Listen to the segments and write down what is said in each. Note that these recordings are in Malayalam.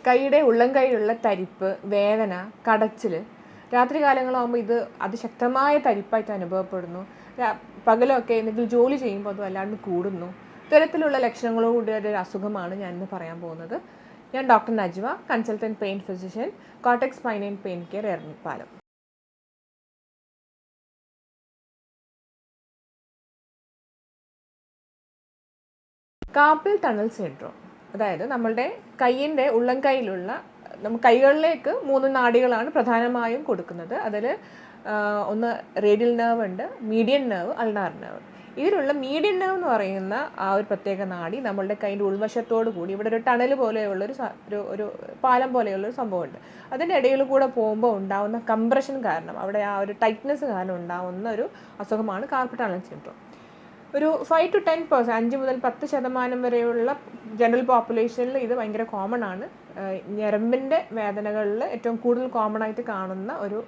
കൈയുടെ ഉള്ളം കൈയിലുള്ള തരിപ്പ്, വേദന, കടച്ചിൽ, രാത്രി കാലങ്ങളാകുമ്പോൾ ഇത് അതിശക്തമായ തരിപ്പായിട്ട് അനുഭവപ്പെടുന്നു. പകലൊക്കെ എന്തെങ്കിലും ജോലി ചെയ്യുമ്പോൾ അത് വല്ലാണ്ട് കൂടുന്നു. ഇത്തരത്തിലുള്ള ലക്ഷണങ്ങളോടുകൂടിയ ഒരു അസുഖമാണ് ഞാൻ ഇന്ന് പറയാൻ പോകുന്നത്. ഞാൻ doctor Najwa, consultant pain physician, cortex spine and pain care, Ernakulam. Carpal tunnel syndrome, അതായത് നമ്മളുടെ കൈയിൻ്റെ ഉള്ളം കൈയിലുള്ള കൈകളിലേക്ക് 3 നാഡികളാണ് പ്രധാനമായും കൊടുക്കുന്നത്. അതിൽ ഒന്ന് റേഡിയൽ നെർവ് ഉണ്ട്, മീഡിയൻ നെർവ്, അൾനാർ നെർവ്. ഇതിലുള്ള മീഡിയൻ നെർവ് എന്ന് പറയുന്ന ആ ഒരു പ്രത്യേക നാഡി നമ്മളുടെ കൈൻ്റെ ഉൾവശത്തോടു കൂടി ഇവിടെ ഒരു ടണൽ പോലെയുള്ളൊരു ഒരു പാലം പോലെയുള്ളൊരു സംഭവമുണ്ട്. അതിൻ്റെ ഇടയിൽ കൂടെ പോകുമ്പോൾ ഉണ്ടാകുന്ന കംപ്രഷൻ കാരണം, അവിടെ ആ ഒരു ടൈറ്റ്നെസ് കാരണം ഉണ്ടാകുന്ന ഒരു അസുഖമാണ് കാർപ്പൽ ടണൽ സിൻഡ്രോം. ഒരു 5 to 10%, 5 മുതൽ 10% വരെയുള്ള ജനറൽ പോപ്പുലേഷനിൽ ഇത് ഭയങ്കര കോമൺ ആണ്. ഞരമ്പിൻ്റെ വേദനകളിൽ ഏറ്റവും കൂടുതൽ കോമൺ ആയിട്ട് കാണുന്ന ഒരു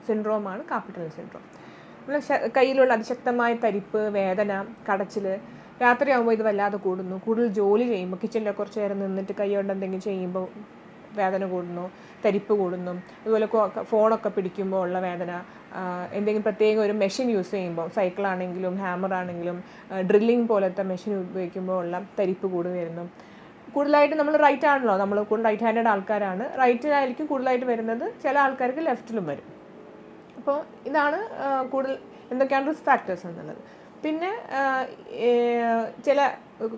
സിൻഡ്രോമാണ് കാർപ്പൽ ടണൽ സിൻഡ്രോം. കയ്യിലുള്ള അതിശക്തമായ തരിപ്പ്, വേദന, കടച്ചിൽ, രാത്രിയാകുമ്പോൾ ഇത് വല്ലാതെ കൂടുന്നു. കൂടുതൽ ജോലി ചെയ്യുമ്പോൾ, കിച്ചണിൽ കുറച്ച് നേരം നിന്നിട്ട് കൈ കൊണ്ട് എന്തെങ്കിലും ചെയ്യുമ്പോൾ വേദന കൂടുന്നു, തരിപ്പ് കൂടുന്നു. അതുപോലെ ഫോണൊക്കെ പിടിക്കുമ്പോൾ ഉള്ള വേദന, എന്തെങ്കിലും പ്രത്യേക ഒരു മെഷീൻ യൂസ് ചെയ്യുമ്പോൾ, സൈക്കിളാണെങ്കിലും ഹാമറാണെങ്കിലും ഡ്രില്ലിങ് പോലത്തെ മെഷീൻ ഉപയോഗിക്കുമ്പോൾ ഉള്ള തരിപ്പ് കൂടി വരുന്നു. കൂടുതലായിട്ട് നമ്മൾ റൈറ്റ് ആണല്ലോ, നമ്മൾ റൈറ്റ് ഹാൻഡഡ് ആൾക്കാരാണ്. റൈറ്റിലായിരിക്കും കൂടുതലായിട്ട് വരുന്നത്, ചില ആൾക്കാർക്ക് ലെഫ്റ്റിലും വരും. അപ്പോൾ ഇതാണ് കൂടുതൽ എന്തൊക്കെയാണ് റിസ്ക് ഫാക്ടേഴ്സ് എന്നുള്ളത്. പിന്നെ ചില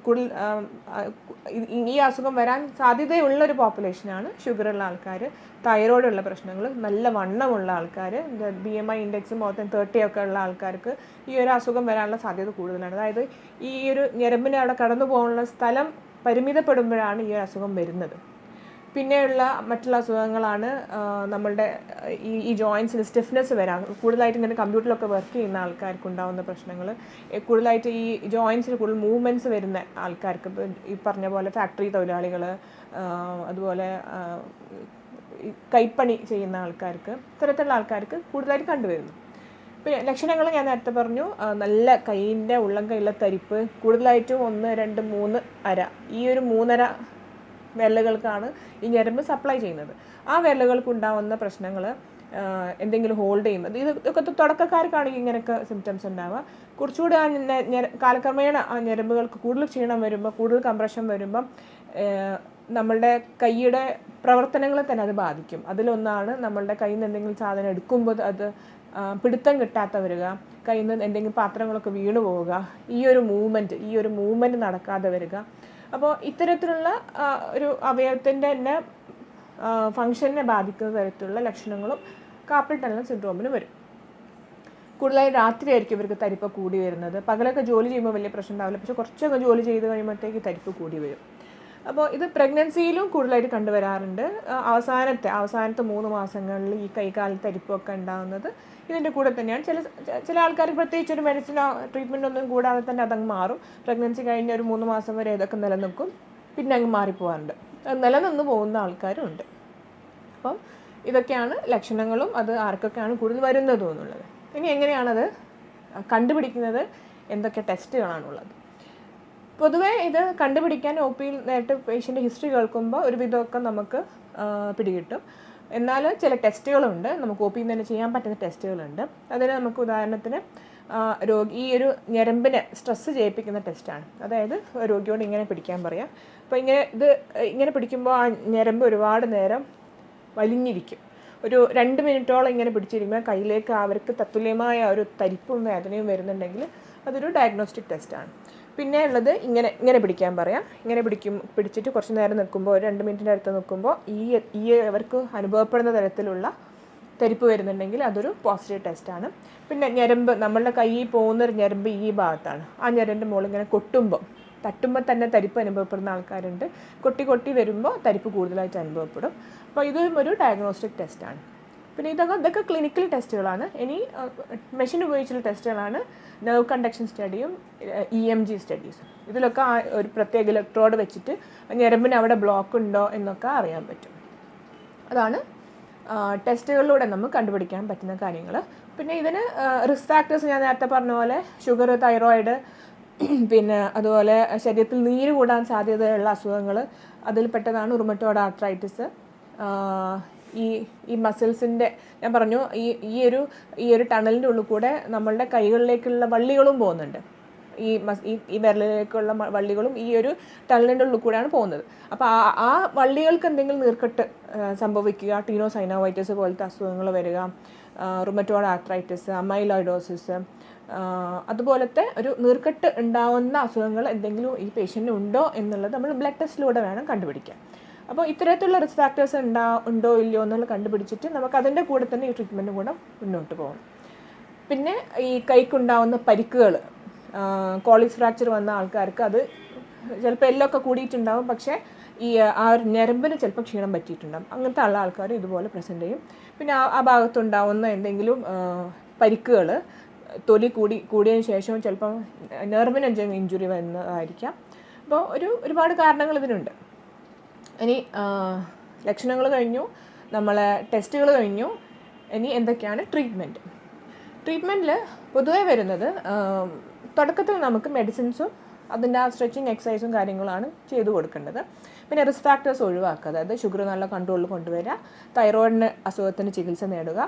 കൂടുതൽ ഈ അസുഖം വരാൻ സാധ്യതയുള്ളൊരു പോപ്പുലേഷനാണ് ഷുഗറുള്ള ആൾക്കാർ, തൈറോയിഡുള്ള പ്രശ്നങ്ങൾ, നല്ല വണ്ണമുള്ള ആൾക്കാർ, BMI ഇൻഡെക്സ് more than 30 ഒക്കെ ഉള്ള ആൾക്കാർക്ക് ഈ ഒരു അസുഖം വരാനുള്ള സാധ്യത കൂടുതലാണ്. അതായത് ഈ ഒരു ഞരമ്പിന് അവിടെ കടന്നു പോകാനുള്ള സ്ഥലം പരിമിതപ്പെടുമ്പോഴാണ് ഈ അസുഖം വരുന്നത്. പിന്നെയുള്ള മറ്റുള്ള അസുഖങ്ങളാണ് നമ്മളുടെ ഈ ജോയിൻസിന് സ്റ്റിഫ്നെസ് വരാം. കൂടുതലായിട്ട് ഇങ്ങനെ കമ്പ്യൂട്ടറിലൊക്കെ വർക്ക് ചെയ്യുന്ന ആൾക്കാർക്ക് ഉണ്ടാകുന്ന പ്രശ്നങ്ങൾ, കൂടുതലായിട്ട് ഈ ജോയിൻസിന് കൂടുതൽ മൂവ്മെൻറ്റ്സ് വരുന്ന ആൾക്കാർക്ക്, ഈ പറഞ്ഞ പോലെ ഫാക്ടറി തൊഴിലാളികൾ, അതുപോലെ കൈപ്പണി ചെയ്യുന്ന ആൾക്കാർക്ക്, ഇത്തരത്തിലുള്ള ആൾക്കാർക്ക് കൂടുതലായിട്ട് കണ്ടുവരുന്നു. പിന്നെ ലക്ഷണങ്ങൾ ഞാൻ നേരത്തെ പറഞ്ഞു, നല്ല കൈയിൻ്റെ ഉള്ളം കൈയിലുള്ള തരിപ്പ്, കൂടുതലായിട്ടും 1, 2, 3 അര, ഈ ഒരു 3.5 വിരലുകൾക്കാണ് ഈ ഞരമ്പ് സപ്ലൈ ചെയ്യുന്നത്. ആ വിരലുകൾക്ക് ഉണ്ടാകുന്ന പ്രശ്നങ്ങൾ, എന്തെങ്കിലും ഹോൾഡ് ചെയ്യുമ്പോൾ, ഇതൊക്കെ തുടക്കക്കാർക്കാണെങ്കിൽ ഇങ്ങനെയൊക്കെ സിംറ്റംസ് ഉണ്ടാവുക. കുറച്ചുകൂടി ആ കാലക്രമേണ ആ ഞരമ്പുകൾക്ക് കൂടുതൽ ക്ഷീണം വരുമ്പോൾ, കൂടുതൽ കംപ്രഷൻ വരുമ്പം നമ്മളുടെ കൈയുടെ പ്രവർത്തനങ്ങളെ തന്നെ അത് ബാധിക്കും. അതിലൊന്നാണ് നമ്മളുടെ കയ്യിൽ നിന്ന് എന്തെങ്കിലും സാധനം എടുക്കുമ്പോൾ അത് പിടുത്തം കിട്ടാത്ത വരിക, കയ്യിൽ നിന്ന് എന്തെങ്കിലും പാത്രങ്ങളൊക്കെ വീണു പോവുക, ഈ ഒരു മൂവ്മെൻറ്റ് നടക്കാതെ വരിക. അപ്പോൾ ഇത്തരത്തിലുള്ള ഒരു അവയവത്തിൻ്റെ തന്നെ ഫങ്ഷനെ ബാധിക്കുന്ന തരത്തിലുള്ള ലക്ഷണങ്ങളും കാർപ്പൽ ടണൽ സിൻഡ്രോമിന് വരും. കൂടുതലായി രാത്രിയായിരിക്കും ഇവർക്ക് തരിപ്പ് കൂടി വരുന്നത്. പകലൊക്കെ ജോലി ചെയ്യുമ്പോൾ വലിയ പ്രശ്നം ഉണ്ടാവില്ല, പക്ഷേ കുറച്ചൊക്കെ ജോലി ചെയ്ത് കഴിയുമ്പോഴത്തേക്ക് തരിപ്പ് കൂടി വരും. അപ്പോൾ ഇത് പ്രഗ്നൻസിയിലും കൂടുതലായിട്ട് കണ്ടുവരാറുണ്ട്. അവസാനത്തെ 3 മാസങ്ങളിൽ ഈ കൈകാല തരിപ്പൊക്കെ ഉണ്ടാകുന്നത് ഇതിൻ്റെ കൂടെ തന്നെയാണ്. ചില ആൾക്കാർക്ക് പ്രത്യേകിച്ച് ഒരു മെഡിസിനോ ട്രീറ്റ്മെൻ്റ് ഒന്നും കൂടാതെ തന്നെ അതങ്ങ് മാറും. പ്രഗ്നൻസി കഴിഞ്ഞ ഒരു 3 മാസം വരെ ഇതൊക്കെ നിലനിൽക്കും, പിന്നെ അങ്ങ് മാറിപ്പോകാറുണ്ട്. നിലനിന്ന് പോകുന്ന ആൾക്കാരും ഉണ്ട്. അപ്പം ഇതൊക്കെയാണ് ലക്ഷണങ്ങളും അത് ആർക്കൊക്കെയാണ് കൂടുതൽ വരുന്നതും എന്നുള്ളത്. ഇനി എങ്ങനെയാണത് കണ്ടുപിടിക്കുന്നത്, എന്തൊക്കെ ടെസ്റ്റുകളാണുള്ളത്? പൊതുവേ ഇത് കണ്ടുപിടിക്കാൻ OP നേരിട്ട് പേഷ്യൻ്റെ ഹിസ്റ്ററി കേൾക്കുമ്പോൾ ഒരു വിധമൊക്കെ നമുക്ക് പിടികിട്ടും. എന്നാൽ ചില ടെസ്റ്റുകളുണ്ട്, നമുക്ക് OP തന്നെ ചെയ്യാൻ പറ്റുന്ന ടെസ്റ്റുകളുണ്ട്. അതിന് നമുക്ക് ഉദാഹരണത്തിന് ഈ ഒരു ഞരമ്പിനെ സ്ട്രെസ്സ് ചെയ്യിപ്പിക്കുന്ന ടെസ്റ്റാണ്. അതായത് രോഗിയോട് ഇങ്ങനെ പിടിക്കാൻ പറയാം. അപ്പോൾ ഇങ്ങനെ പിടിക്കുമ്പോൾ ആ ഞരമ്പ് ഒരുപാട് നേരം വലിഞ്ഞിരിക്കും. ഒരു 2 മിനിറ്റോളം ഇങ്ങനെ പിടിച്ചിരിക്കുമ്പോൾ കയ്യിലേക്ക് അവർക്ക് തത്തുല്യമായ ഒരു തരിപ്പും വേദനയും വരുന്നുണ്ടെങ്കിൽ അതൊരു ഡയഗ്നോസ്റ്റിക് ടെസ്റ്റാണ്. പിന്നെ ഉള്ളത് ഇങ്ങനെ പിടിക്കാൻ പറയാം. പിടിച്ചിട്ട് കുറച്ച് നേരം നിൽക്കുമ്പോൾ, ഒരു 2 മിനിറ്റിൻ്റെ അടുത്ത് നിൽക്കുമ്പോൾ ഈ അവർക്ക് അനുഭവപ്പെടുന്ന തരത്തിലുള്ള തരിപ്പ് വരുന്നുണ്ടെങ്കിൽ അതൊരു പോസിറ്റീവ് ടെസ്റ്റാണ്. പിന്നെ ഞരമ്പ്, നമ്മളുടെ കയ്യിൽ പോകുന്നൊരു ഞരമ്പ് ഈ ഭാഗത്താണ്. ആ ഞരമ്പിൻ്റെ മുകളിൽ ഇങ്ങനെ തട്ടുമ്പോൾ തന്നെ തരിപ്പ് അനുഭവപ്പെടുന്ന ആൾക്കാരുണ്ട്. കൊട്ടി വരുമ്പോൾ തരിപ്പ് കൂടുതലായിട്ട് അനുഭവപ്പെടും. അപ്പോൾ ഇതും ഒരു ഡയഗ്നോസ്റ്റിക് ടെസ്റ്റാണ്. പിന്നെ ഇതൊക്കെ ക്ലിനിക്കൽ ടെസ്റ്റുകളാണ്. ഇനി മെഷീൻ ഉപയോഗിച്ചുള്ള ടെസ്റ്റുകളാണ് നെർവ് കണ്ടക്ഷൻ സ്റ്റഡിയും EMG സ്റ്റഡീസും. ഇതിലൊക്കെ ഒരു പ്രത്യേക ഇലക്ട്രോഡ് വെച്ചിട്ട് ഞരമ്പിന് അവിടെ ബ്ലോക്ക് ഉണ്ടോ എന്നൊക്കെ അറിയാൻ പറ്റും. അതാണ് ടെസ്റ്റുകളിലൂടെ നമുക്ക് കണ്ടുപിടിക്കാൻ പറ്റുന്ന കാര്യങ്ങൾ. പിന്നെ ഇതിന് റിസ്ക് ഫാക്ടേഴ്സ് ഞാൻ നേരത്തെ പറഞ്ഞ പോലെ ഷുഗർ, തൈറോയിഡ്, പിന്നെ അതുപോലെ ശരീരത്തിൽ നീര് കൂടാൻ സാധ്യതയുള്ള അസുഖങ്ങൾ, അതിൽപ്പെട്ടതാണ് റുമറ്റോയ്ഡ് ആർത്രൈറ്റിസ്. ഈ ഈ മസിൽസിൻ്റെ ഞാൻ പറഞ്ഞു ഈ ഒരു ടണലിൻ്റെ ഉള്ളിൽ കൂടെ നമ്മളുടെ കൈകളിലേക്കുള്ള വള്ളികളും പോകുന്നുണ്ട്. ഈ വിരലിലേക്കുള്ള വള്ളികളും ഈ ഒരു ടണലിൻ്റെ ഉള്ളിൽ കൂടെയാണ് പോകുന്നത്. അപ്പോൾ ആ വള്ളികൾക്ക് എന്തെങ്കിലും നീർക്കെട്ട് സംഭവിക്കുക, ടീനോസൈനോവൈറ്റിസ് പോലത്തെ അസുഖങ്ങൾ വരിക, റുമറ്റോയ്ഡ് ആർത്രൈറ്റിസ്, അമൈലോയിഡോസിസ്, അതുപോലത്തെ ഒരു നീർക്കെട്ട് ഉണ്ടാവുന്ന അസുഖങ്ങൾ എന്തെങ്കിലും ഈ പേഷ്യൻറ്റിന് ഉണ്ടോ എന്നുള്ളത് നമ്മൾ ബ്ലഡ് ടെസ്റ്റിലൂടെ വേണം കണ്ടുപിടിക്കാൻ. അപ്പോൾ ഇത്തരത്തിലുള്ള റിസ്ക് ഫാക്ടേഴ്സ് ഉണ്ടോ ഇല്ലയോ എന്നുള്ളത് കണ്ടുപിടിച്ചിട്ട് നമുക്ക് അതിൻ്റെ കൂടെ തന്നെ ഈ ട്രീറ്റ്മെൻറ്റും കൂടെ മുന്നോട്ട് പോകണം. പിന്നെ ഈ കൈക്കുണ്ടാവുന്ന പരിക്കുകൾ, കോളിസ് ഫ്രാക്ചർ വന്ന ആൾക്കാർക്ക് അത് ചിലപ്പോൾ എല്ലൊക്കെ കൂടിയിട്ടുണ്ടാവും, പക്ഷേ ആ ഒരു ഞരമ്പിന് ചിലപ്പോൾ ക്ഷീണം പറ്റിയിട്ടുണ്ടാകും. അങ്ങനത്തെ ഉള്ള ആൾക്കാർ ഇതുപോലെ പ്രസൻറ്റ് ചെയ്യും. പിന്നെ ആ ഭാഗത്തുണ്ടാവുന്ന എന്തെങ്കിലും പരിക്കുകൾ തൊലി കൂടിയതിന് ശേഷം ചിലപ്പം നെർവിന് എന്തെങ്കിലും ഇഞ്ചുറി വരുന്നതായിരിക്കാം. അപ്പോൾ ഒരുപാട് കാരണങ്ങൾ ഇതിനുണ്ട്. ഇനി ലക്ഷണങ്ങൾ കഴിഞ്ഞു, നമ്മളെ ടെസ്റ്റുകൾ കഴിഞ്ഞു. ഇനി എന്തൊക്കെയാണ് ട്രീറ്റ്മെൻറ്റിൽ പൊതുവെ വരുന്നത്, തുടക്കത്തിൽ നമുക്ക് മെഡിസിൻസും അതിൻ്റെ ആ സ്ട്രെച്ചിങ് എക്സസൈസും കാര്യങ്ങളാണ് ചെയ്തു കൊടുക്കേണ്ടത്. പിന്നെ റിസ്ക് ഫാക്ടേഴ്സ് ഒഴിവാക്കുക, അതായത് ഷുഗർ നല്ല കൺട്രോളിൽ കൊണ്ടുവരിക, തൈറോയിഡിന് അസുഖത്തിന് ചികിത്സ നേടുക,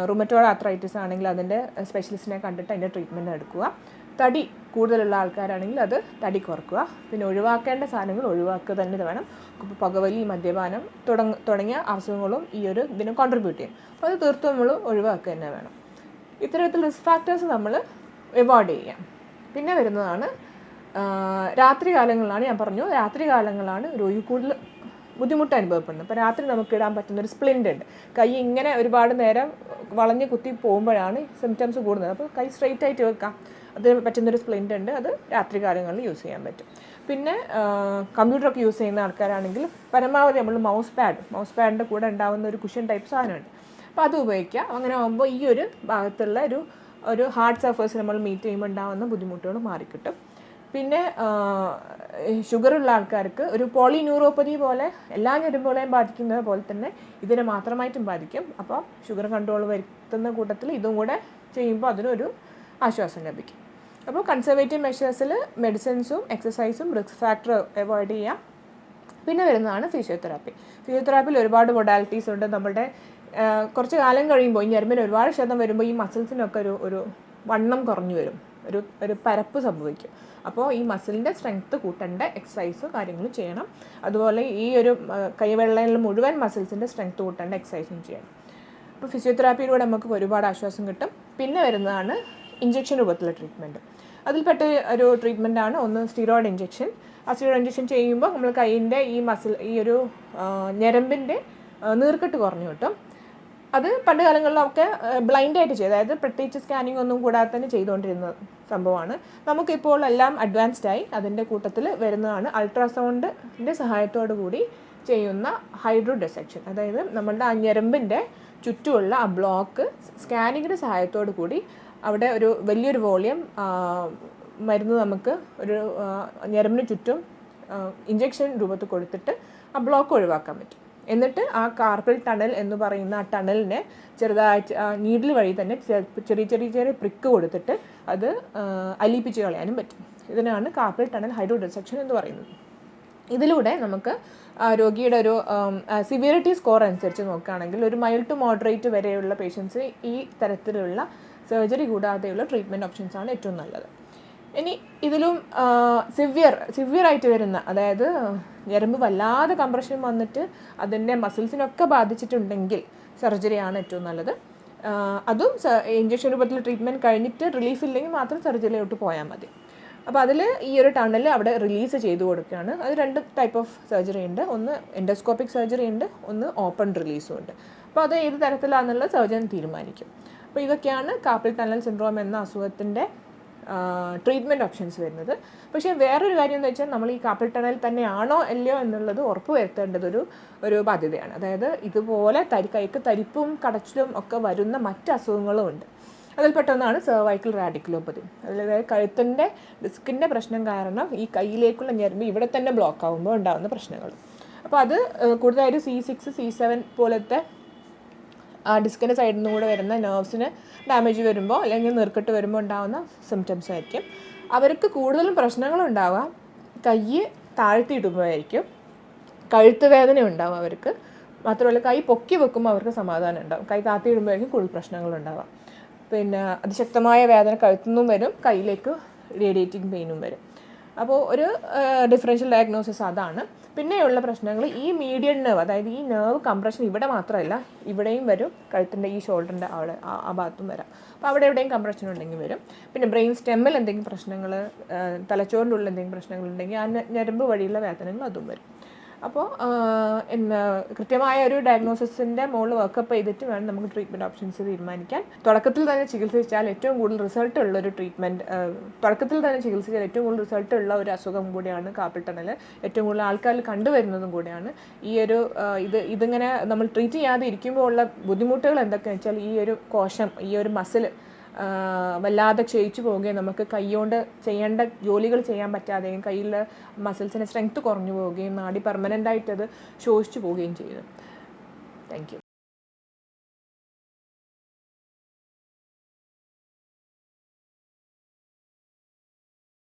റുമറ്റോയ്ഡ് ആർത്രൈറ്റിസ് ആണെങ്കിൽ അതിൻ്റെ സ്പെഷ്യലിസ്റ്റിനെ കണ്ടിട്ട് അതിൻ്റെ ട്രീറ്റ്മെൻറ്റ് എടുക്കുക, തടി കൂടുതലുള്ള ആൾക്കാരാണെങ്കിൽ അത് തടി കുറക്കുക. പിന്നെ ഒഴിവാക്കേണ്ട സാധനങ്ങൾ ഒഴിവാക്കുക തന്നെ വേണം. പുകവലി, മദ്യപാനം തുടങ്ങിയ അസുഖങ്ങളും ഇതിന് കോൺട്രിബ്യൂട്ട് ചെയ്യും. അപ്പോൾ അത് തീർത്തും നമ്മൾ ഒഴിവാക്കുക തന്നെ വേണം. ഇത്തരത്തിൽ റിസ്ക് ഫാക്ടേഴ്സ് നമ്മൾ അവോയ്ഡ് ചെയ്യാം. പിന്നെ വരുന്നതാണ് രാത്രി കാലങ്ങളിലാണ്. ഞാൻ പറഞ്ഞു, രാത്രി കാലങ്ങളാണ് രോഗി കൂടുതൽ ബുദ്ധിമുട്ട് അനുഭവപ്പെടുന്നത്. ഇപ്പോൾ രാത്രി നമുക്ക് ഇടാൻ പറ്റുന്നൊരു സ്പ്ലിൻ്റ് ഉണ്ട്. കൈ ഇങ്ങനെ ഒരുപാട് നേരം വളഞ്ഞ് കുത്തി പോകുമ്പോഴാണ് സിംറ്റംസ് കൂടുന്നത്. അപ്പോൾ കൈ സ്ട്രെയിറ്റ് ആയിട്ട് വെക്കാം, അതിന് പറ്റുന്നൊരു സ്പ്ലിൻ്റ് ഉണ്ട്. അത് രാത്രി കാലങ്ങളിൽ യൂസ് ചെയ്യാൻ പറ്റും. പിന്നെ കമ്പ്യൂട്ടറൊക്കെ യൂസ് ചെയ്യുന്ന ആൾക്കാരാണെങ്കിൽ പരമാവധി നമ്മൾ മൗസ് പാഡിൻ്റെ കൂടെ ഉണ്ടാകുന്ന ഒരു കുഷൻ ടൈപ്പ് സാധനമുണ്ട്, അപ്പോൾ അത് ഉപയോഗിക്കുക. അങ്ങനെ ആകുമ്പോൾ ഈ ഒരു ഭാഗത്തുള്ള ഒരു ഹാർഡ് സർഫേസ് നമ്മൾ മീറ്റ് ചെയ്യുമ്പോൾ ഉണ്ടാകുന്ന ബുദ്ധിമുട്ടുകൾ മാറിക്കിട്ടും. പിന്നെ ഷുഗറുള്ള ആൾക്കാർക്ക് ഒരു പോളിന്യൂറോപ്പതി പോലെ എല്ലാ ഞരമ്പുകളെയും ബാധിക്കുന്നത് പോലെ തന്നെ ഇതിനെ മാത്രമായിട്ടും ബാധിക്കും. അപ്പോൾ ഷുഗർ കൺട്രോൾ വരുത്തുന്ന കൂട്ടത്തിൽ ഇതും കൂടെ ചെയ്യുമ്പോൾ അതിനൊരു ആശ്വാസം ലഭിക്കും. അപ്പോൾ കൺസർവേറ്റീവ് മെഷേഴ്സിൽ മെഡിസിൻസും എക്സസൈസും റിസ്ക് ഫാക്ടർ അവോയ്ഡ് ചെയ്യാം. പിന്നെ വരുന്നതാണ് ഫിസിയോതെറാപ്പിയിൽ ഒരുപാട് മൊഡാലിറ്റീസ് ഉണ്ട്. നമ്മുടെ കുറച്ച് കാലം കഴിയുമ്പോൾ ഈ ഞരമ്പിന് ഒരുപാട് ക്ഷതം വരുമ്പോൾ ഈ മസിൽസിനൊക്കെ ഒരു വണ്ണം കുറഞ്ഞു വരും, ഒരു പരപ്പ് സംഭവിക്കും. അപ്പോൾ ഈ മസിലിൻ്റെ സ്ട്രെങ്ത്ത് കൂട്ടേണ്ട എക്സസൈസ് കാര്യങ്ങൾ ചെയ്യണം. അതുപോലെ ഈ ഒരു കൈവെള്ളയിൽ മുഴുവൻ മസിൽസിൻ്റെ സ്ട്രെങ്ത്ത് കൂട്ടേണ്ട എക്സസൈസും ചെയ്യണം. അപ്പോൾ ഫിസിയോതെറാപ്പിയിലൂടെ നമുക്ക് ഒരുപാട് ആശ്വാസം കിട്ടും. പിന്നെ വരുന്നതാണ് ഇഞ്ചക്ഷൻ രൂപത്തിലുള്ള ട്രീറ്റ്മെൻറ്റ്. അതിൽപ്പെട്ട ഒരു ട്രീറ്റ്മെൻറ്റാണ് ഒന്ന് സ്റ്റീറോയിഡ് ഇഞ്ചക്ഷൻ. ആ സ്റ്റീറോയിഡ് ഇഞ്ചക്ഷൻ ചെയ്യുമ്പോൾ നമ്മൾ കൈയിൻ്റെ ഈ ഒരു ഞരമ്പിൻ്റെ നീർക്കെട്ട് കുറഞ്ഞു കിട്ടും. അത് പണ്ട് കാലങ്ങളിലൊക്കെ ബ്ലൈൻഡായിട്ട് ചെയ്ത്, അതായത് പ്രത്യേകിച്ച് സ്കാനിങ് ഒന്നും കൂടാതെ തന്നെ ചെയ്തുകൊണ്ടിരുന്ന സംഭവമാണ്. നമുക്കിപ്പോൾ എല്ലാം അഡ്വാൻസ്ഡായി. അതിൻ്റെ കൂട്ടത്തിൽ വരുന്നതാണ് അൾട്രാസൗണ്ടിൻ്റെ സഹായത്തോടു കൂടി ചെയ്യുന്ന ഹൈഡ്രോ ഡിസെക്ഷൻ. അതായത് നമ്മളുടെ ആ ഞരമ്പിൻ്റെ ചുറ്റുമുള്ള ആ ബ്ലോക്ക് സ്കാനിങ്ങിൻ്റെ സഹായത്തോടു കൂടി അവിടെ ഒരു വലിയൊരു വോളിയം മരുന്ന് നമുക്ക് ഒരു ഞരമ്പിന് ചുറ്റും ഇഞ്ചക്ഷൻ രൂപത്തിൽ കൊടുത്തിട്ട് ആ ബ്ലോക്ക് ഒഴിവാക്കാൻ പറ്റും. എന്നിട്ട് ആ കാർപ്പൽ ടണൽ എന്ന് പറയുന്ന ആ ടണലിനെ ചെറുതായിട്ട് നീഡിൽ വഴി തന്നെ ചെറിയ പ്രിക്ക് കൊടുത്തിട്ട് അത് അലിയിപ്പിച്ച് കളയാനും പറ്റും. ഇതിനാണ് കാർപ്പൽ ടണൽ ഹൈഡ്രോ ഡിസെക്ഷൻ എന്ന് പറയുന്നത്. ഇതിലൂടെ നമുക്ക് രോഗിയുടെ ഒരു സിവിയറിറ്റി സ്കോർ അനുസരിച്ച് നോക്കുകയാണെങ്കിൽ ഒരു മൈൽഡ് ടു മോഡറേറ്റ് വരെയുള്ള പേഷ്യൻസ് ഈ തരത്തിലുള്ള സർജറി കൂടാതെയുള്ള ട്രീറ്റ്മെൻറ്റ് ഓപ്ഷൻസാണ് ഏറ്റവും നല്ലത്. ഇനി ഇതിലും സിവിയറായിട്ട് വരുന്ന, അതായത് ഞരമ്പ് വല്ലാതെ കംപ്രഷൻ വന്നിട്ട് അതിൻ്റെ മസിൽസിനൊക്കെ ബാധിച്ചിട്ടുണ്ടെങ്കിൽ സർജറിയാണ് ഏറ്റവും നല്ലത്. അതും ഇഞ്ചക്ഷൻ രൂപത്തിൽ ട്രീറ്റ്മെൻറ്റ് കഴിഞ്ഞിട്ട് റിലീഫ് ഇല്ലെങ്കിൽ മാത്രം സർജറിയിലോട്ട് പോയാൽ മതി. അപ്പോൾ അതിൽ ഈ ഒരു ടണൽ അവിടെ റിലീസ് ചെയ്ത് കൊടുക്കുകയാണ്. അത് 2 ടൈപ്പ് ഓഫ് സർജറി ഉണ്ട്. ഒന്ന് എൻഡോസ്കോപ്പിക് സർജറി ഉണ്ട്, ഒന്ന് ഓപ്പൺ റിലീസും ഉണ്ട്. അപ്പോൾ അത് ഏത് തരത്തിലാണെന്നുള്ള സർജൻ തീരുമാനിക്കും. അപ്പോൾ ഇതൊക്കെയാണ് കാർപ്പൽ ടണൽ സിൻഡ്രോം എന്ന അസുഖത്തിൻ്റെ ട്രീറ്റ്മെൻറ്റ് ഓപ്ഷൻസ് വരുന്നത്. പക്ഷേ വേറൊരു കാര്യം എന്ന് വെച്ചാൽ നമ്മൾ ഈ കാർപ്പൽ ടണൽ തന്നെയാണോ അല്ലയോ എന്നുള്ളത് ഉറപ്പ് വരുത്തേണ്ടത് ഒരു ബാധ്യതയാണ്. അതായത് ഇതുപോലെ കൈക്ക് തരിപ്പും കടച്ചിലും ഒക്കെ വരുന്ന മറ്റ് അസുഖങ്ങളും ഉണ്ട്. അതിൽപ്പെട്ടൊന്നാണ് സെർവൈക്കൽ റാഡിക്കുലോപ്പതി. അതായത് കഴുത്തിൻ്റെ ഡിസ്കിൻ്റെ പ്രശ്നം കാരണം ഈ കൈയിലേക്കുള്ള ഞരമ്പ് ഇവിടെ തന്നെ ബ്ലോക്ക് ആകുമ്പോൾ ഉണ്ടാകുന്ന പ്രശ്നങ്ങൾ. അപ്പോൾ അത് കൂടുതലായിട്ട് C6, C7 പോലത്തെ ആ ഡിസ്കിൻ്റെ സൈഡിൽ നിന്ന് കൂടെ വരുന്ന നെർവ്സിന് ഡാമേജ് വരുമ്പോൾ അല്ലെങ്കിൽ നീർക്കെട്ട് വരുമ്പോൾ ഉണ്ടാകുന്ന സിംറ്റംസ് ആയിരിക്കും. അവർക്ക് കൂടുതലും പ്രശ്നങ്ങളുണ്ടാവാം കൈ താഴ്ത്തിയിടുമ്പോഴായിരിക്കും. കഴുത്ത് വേദന ഉണ്ടാവും അവർക്ക്. മാത്രമല്ല കൈ പൊക്കി വെക്കുമ്പോൾ അവർക്ക് സമാധാനം ഉണ്ടാവും. കൈ താഴ്ത്തിയിടുമ്പോഴായിരിക്കും കൂടുതൽ പ്രശ്നങ്ങളുണ്ടാവാം. പിന്നെ അതിശക്തമായ വേദന കഴുത്തുനിന്നും വരും, കയ്യിലേക്ക് റേഡിയേറ്റിംഗ് പെയിനും വരും. അപ്പോൾ ഒരു ഡിഫറൻഷ്യൽ ഡയഗ്നോസിസ് അതാണ്. പിന്നെയുള്ള പ്രശ്നങ്ങൾ ഈ മീഡിയൻ നെർവ്, അതായത് ഈ നെർവ് കംപ്രഷൻ ഇവിടെ മാത്രമല്ല, ഇവിടെയും വരും, കഴുത്തിൻ്റെ ഈ ഷോൾഡറിൻ്റെ അവിടെ ആ ഭാഗത്തും വരാം. അപ്പോൾ അവിടെ എവിടെയും കംപ്രഷൻ ഉണ്ടെങ്കിൽ വരും. പിന്നെ ബ്രെയിൻ സ്റ്റെമ്മിൽ എന്തെങ്കിലും പ്രശ്നങ്ങൾ, തലച്ചോറിൻ്റെ ഉള്ളിൽ എന്തെങ്കിലും പ്രശ്നങ്ങളുണ്ടെങ്കിൽ ആ ഞരമ്പ് വഴിയുള്ള വേദനകൾ അതും വരും. അപ്പോൾ കൃത്യമായ ഒരു ഡയഗ്നോസിസിൻ്റെ മുകളിൽ വർക്കപ്പ് ചെയ്തിട്ട് വേണം നമുക്ക് ട്രീറ്റ്മെൻറ്റ് ഓപ്ഷൻസ് തീരുമാനിക്കാൻ. തുടക്കത്തിൽ തന്നെ ചികിത്സിച്ചാൽ ഏറ്റവും കൂടുതൽ റിസൾട്ട് ഉള്ളൊരു ട്രീറ്റ്മെൻറ്റ്, തുടക്കത്തിൽ തന്നെ ചികിത്സിച്ചാൽ ഏറ്റവും കൂടുതൽ റിസൾട്ട് ഉള്ള ഒരു അസുഖം കൂടിയാണ് കാർപ്പൽ ടണൽ. ഏറ്റവും കൂടുതൽ ആൾക്കാരിൽ കണ്ടുവരുന്നതും കൂടിയാണ്. ഈ ഒരു ഇതിങ്ങനെ നമ്മൾ ട്രീറ്റ് ചെയ്യാതെ ഇരിക്കുമ്പോൾ ഉള്ള ബുദ്ധിമുട്ടുകൾ എന്തൊക്കെയാണെന്ന് വെച്ചാൽ, ഈ ഒരു കോശം, ഈ ഒരു മസിൽ വല്ലാതെ ക്ഷയിച്ചു പോവുകയും നമുക്ക് കൈകൊണ്ട് ചെയ്യേണ്ട ജോലികൾ ചെയ്യാൻ പറ്റാതെയും കയ്യിൽ മസിൽസിൻ്റെ സ്ട്രെങ്ത് കുറഞ്ഞു പോവുകയും നാഡി പെർമനൻ്റായിട്ടത് ശോഷിച്ചു പോവുകയും ചെയ്യുന്നു. Thank you.